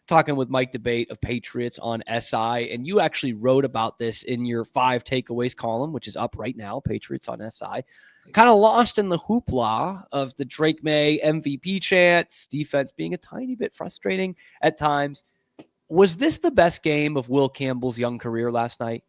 talking with Mike D'Abate of Patriots on SI, and you actually wrote about this in your 5 takeaways column, which is up right now, Patriots on SI. Kind of lost in the hoopla of the Drake Maye MVP chants, defense being a tiny bit frustrating at times. Was this the best game of Will Campbell's young career last night?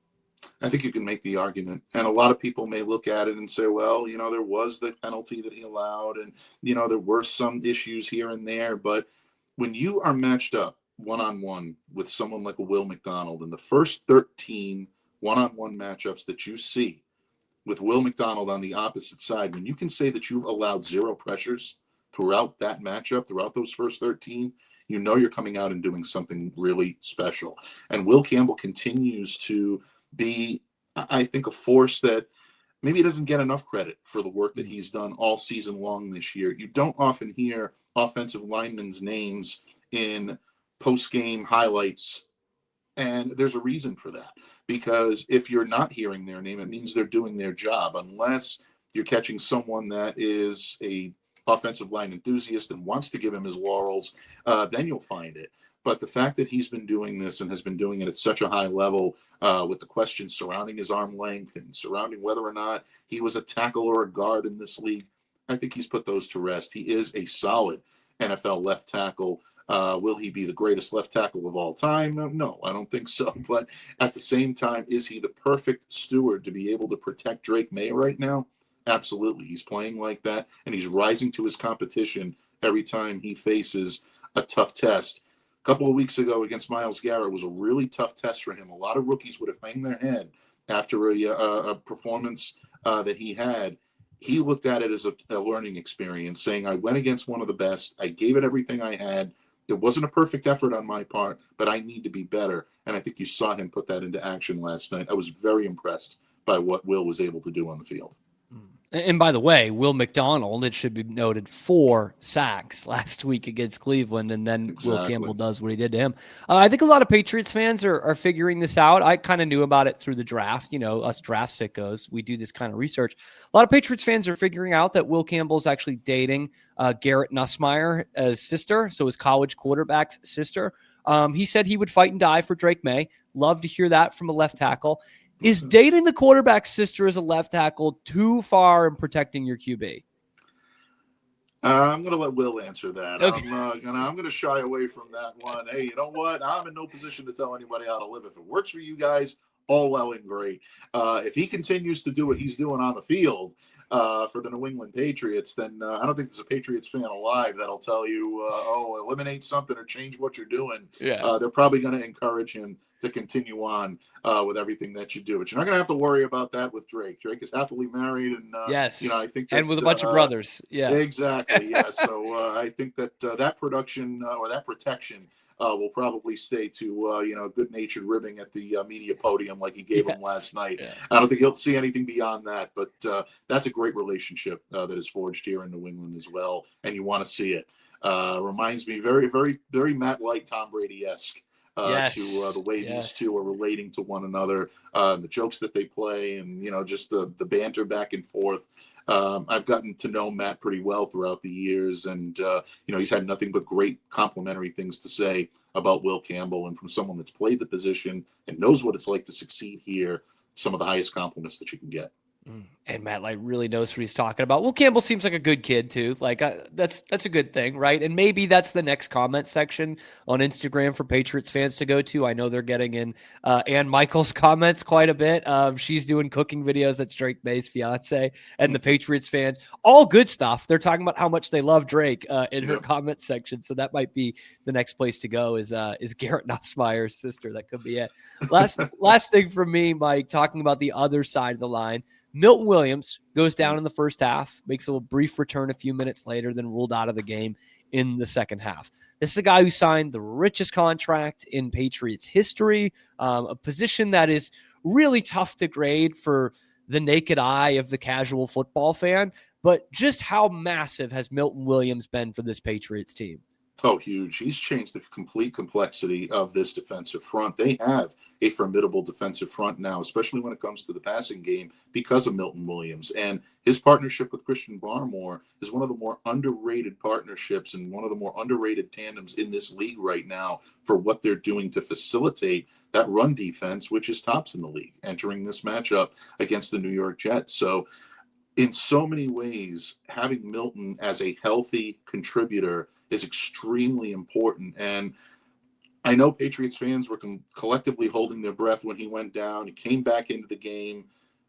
I think you can make the argument. And a lot of people may look at it and say, well, there was the penalty that he allowed, and, there were some issues here and there. But when you are matched up one-on-one with someone like a Will McDonald, in the first 13 one-on-one matchups that you see with Will McDonald on the opposite side, when you can say that you've allowed 0 pressures throughout that matchup, throughout those first 13, you're coming out and doing something really special. And Will Campbell continues to be, I think, a force that maybe doesn't get enough credit for the work that he's done all season long this year. You don't often hear offensive linemen's names in post-game highlights, and there's a reason for that. Because if you're not hearing their name, it means they're doing their job. Unless you're catching someone that is a offensive line enthusiast and wants to give him his laurels, then you'll find it. But the fact that he's been doing this and has been doing it at such a high level, with the questions surrounding his arm length and surrounding whether or not he was a tackle or a guard in this league, I think he's put those to rest. He is a solid NFL left tackle. Will he be the greatest left tackle of all time? No, I don't think so. But at the same time, is he the perfect steward to be able to protect Drake Maye right now? Absolutely. He's playing like that, and he's rising to his competition every time he faces a tough test. A couple of weeks ago against Myles Garrett was a really tough test for him. A lot of rookies would have hung their head after a performance that he had. He looked at it as a learning experience, saying, I went against one of the best. I gave it everything I had. It wasn't a perfect effort on my part, but I need to be better. And I think you saw him put that into action last night. I was very impressed by what Will was able to do on the field. And by the way, Will McDonald, it should be noted, 4 sacks last week against Cleveland, and then exactly. Will Campbell does what he did to him. I think a lot of Patriots fans are figuring this out. I kind of knew about it through the draft. Us draft sickos, we do this kind of research. A lot of Patriots fans are figuring out that Will Campbell is actually dating Garrett Nussmeier's sister, so his college quarterback's sister. He said he would fight and die for Drake Maye. Love to hear that from a left tackle. Is dating the quarterback's sister as a left tackle too far in protecting your QB? I'm going to let Will answer that. Okay. I'm going to shy away from that one. Hey, you know what? I'm in no position to tell anybody how to live. If it works for you guys, all well and great. If he continues to do what he's doing on the field for the New England Patriots, then I don't think there's a Patriots fan alive that'll tell you, eliminate something or change what you're doing. Yeah. They're probably going to encourage him to continue on with everything that you do. But you're not going to have to worry about that with Drake. Drake is happily married, and yes, I think that, and with a bunch of brothers. Yeah, exactly. Yeah, so I think that that production or that protection will probably stay to good-natured ribbing at the media podium like he gave him last night. Yeah. I don't think he'll see anything beyond that. But that's a great relationship that is forged here in New England as well, and you want to see it. Reminds me very, very, very Matt Light, Tom Brady-esque. To the way these two are relating to one another, the jokes that they play, and just the banter back and forth. I've gotten to know Matt pretty well throughout the years, and he's had nothing but great complimentary things to say about Will Campbell. And from someone that's played the position and knows what it's like to succeed here, some of the highest compliments that you can get. And Matt Light really knows what he's talking about. Will Campbell seems like a good kid too. Like that's a good thing, right? And maybe that's the next comment section on Instagram for Patriots fans to go to. I know they're getting in Ann Michael's comments quite a bit. She's doing cooking videos. That's Drake Maye's fiance, and the Patriots fans, all good stuff. They're talking about how much they love Drake in her comment section. So that might be the next place to go. Is Garrett Nussmeier's sister? That could be it. Last thing for me, Mike, talking about the other side of the line. Milton Williams goes down in the first half, makes a brief return a few minutes later, then ruled out of the game in the second half. This is a guy who signed the richest contract in Patriots history, a position that is really tough to grade for the naked eye of the casual football fan. But just how massive has Milton Williams been for this Patriots team? Oh, huge. He's changed the complete complexity of this defensive front. They have a formidable defensive front now, especially when it comes to the passing game because of Milton Williams. And his partnership with Christian Barmore is one of the more underrated partnerships and one of the more underrated tandems in this league right now for what they're doing to facilitate that run defense, which is tops in the league entering this matchup against the New York Jets. So in so many ways, having Milton as a healthy contributor is extremely important. And I know Patriots fans were collectively holding their breath when he went down. He came back into the game,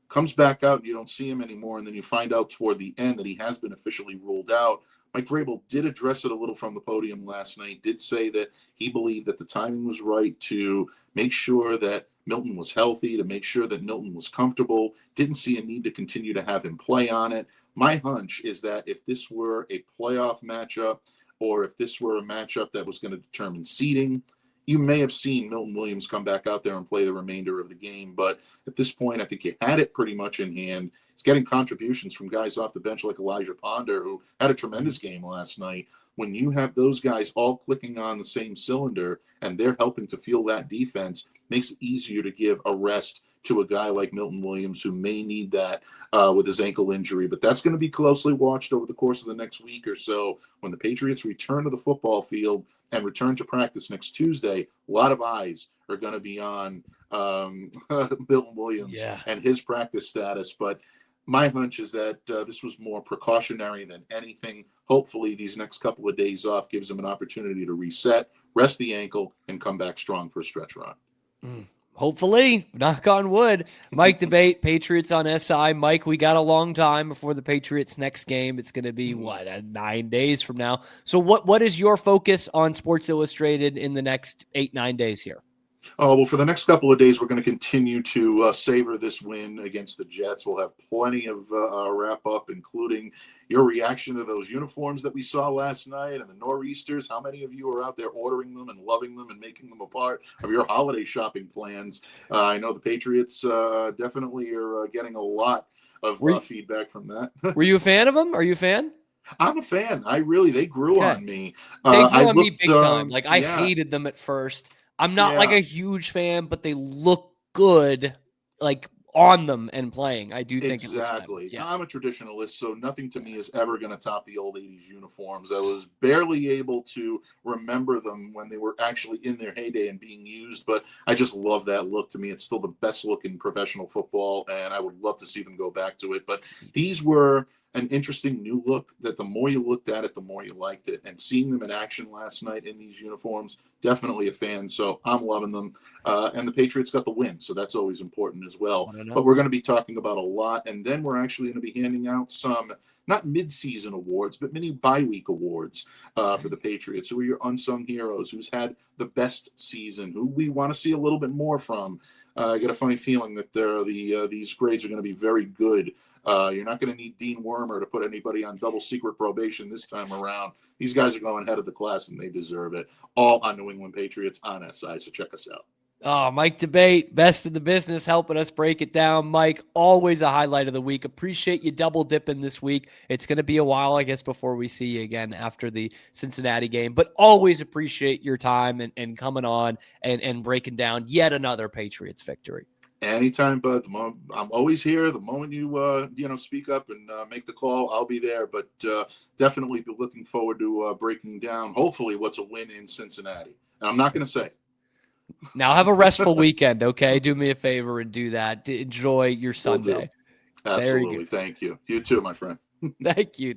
comes back out, and you don't see him anymore. And then you find out toward the end that he has been officially ruled out. Mike Vrabel did address it a little from the podium last night, did say that he believed that the timing was right to make sure that Milton was healthy, to make sure that Milton was comfortable, didn't see a need to continue to have him play on it. My hunch is that if this were a playoff matchup or if this were a matchup that was going to determine seeding, you may have seen Milton Williams come back out there and play the remainder of the game. But at this point, I think you had it pretty much in hand. He's getting contributions from guys off the bench like Elijah Ponder, who had a tremendous game last night. When you have those guys all clicking on the same cylinder and they're helping to fuel that defense, makes it easier to give a rest to a guy like Milton Williams who may need that with his ankle injury. But that's going to be closely watched over the course of the next week or so. When the Patriots return to the football field and return to practice next Tuesday, a lot of eyes are going to be on Milton Williams and his practice status. But my hunch is that this was more precautionary than anything. Hopefully these next couple of days off gives him an opportunity to reset, rest the ankle, and come back strong for a stretch run. Hopefully, knock on wood. Mike D'Abate, Patriots on SI. Mike, we got a long time before the Patriots' next game. It's going to be, 9 days from now. So what is your focus on Sports Illustrated in the next 8-9 days here? Oh, well, for the next couple of days, we're going to continue to savor this win against the Jets. We'll have plenty of wrap-up, including your reaction to those uniforms that we saw last night and the Nor'easters. How many of you are out there ordering them and loving them and making them a part of your holiday shopping plans? I know the Patriots definitely are getting a lot of feedback from that. Were you a fan of them? Are you a fan? I'm a fan. They grew on me. They grew on me big time. I hated them at first. I'm not like a huge fan, but they look good, on them and playing. I do think exactly. I'm a traditionalist, so nothing to me is ever going to top the old 80s uniforms. I was barely able to remember them when they were actually in their heyday and being used, but I just love that look. To me, it's still the best look in professional football, and I would love to see them go back to it. But these were an interesting new look that the more you looked at it, the more you liked it. And seeing them in action last night in these uniforms, definitely a fan. So I'm loving them. And the Patriots got the win, so that's always important as well. But we're going to be talking about a lot. And then we're actually going to be handing out some, not mid-season awards, but mini bye-week awards for the Patriots. Who are your unsung heroes? Who's had the best season? Who we want to see a little bit more from? I get a funny feeling that these grades are going to be very good. You're not going to need Dean Wormer to put anybody on double secret probation this time around. These guys are going head of the class, and they deserve it. All on New England Patriots on SI, so check us out. Oh, Mike D'Abate, best in the business, helping us break it down. Mike, always a highlight of the week. Appreciate you double dipping this week. It's going to be a while, I guess, before we see you again after the Cincinnati game, but always appreciate your time and coming on and breaking down yet another Patriots victory. Anytime, bud. I'm always here. The moment you speak up and make the call, I'll be there. But definitely be looking forward to breaking down, hopefully, what's a win in Cincinnati. And I'm not going to say. Now have a restful weekend, okay? Do me a favor and do that. Enjoy your Sunday. Absolutely. Thank you. You too, my friend. Thank you.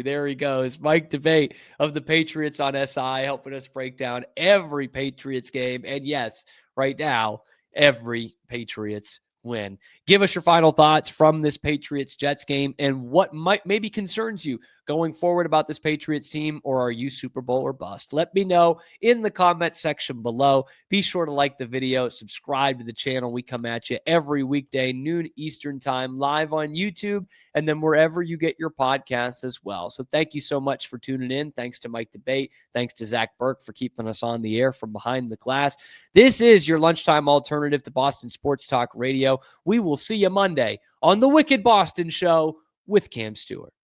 There he goes. Mike D'Abate of the Patriots on SI, helping us break down every Patriots game. And yes, right now, every Patriots win. Give us your final thoughts from this Patriots-Jets game and what maybe concerns you going forward about this Patriots team, or are you Super Bowl or bust? Let me know in the comment section below. Be sure to like the video, subscribe to the channel. We come at you every weekday, noon Eastern time, live on YouTube, and then wherever you get your podcasts as well. So thank you so much for tuning in. Thanks to Mike D'Abate. Thanks to Zach Burke for keeping us on the air from behind the glass. This is your lunchtime alternative to Boston Sports Talk Radio. We will see you Monday on the Wicked Boston Show with Cam Stuart.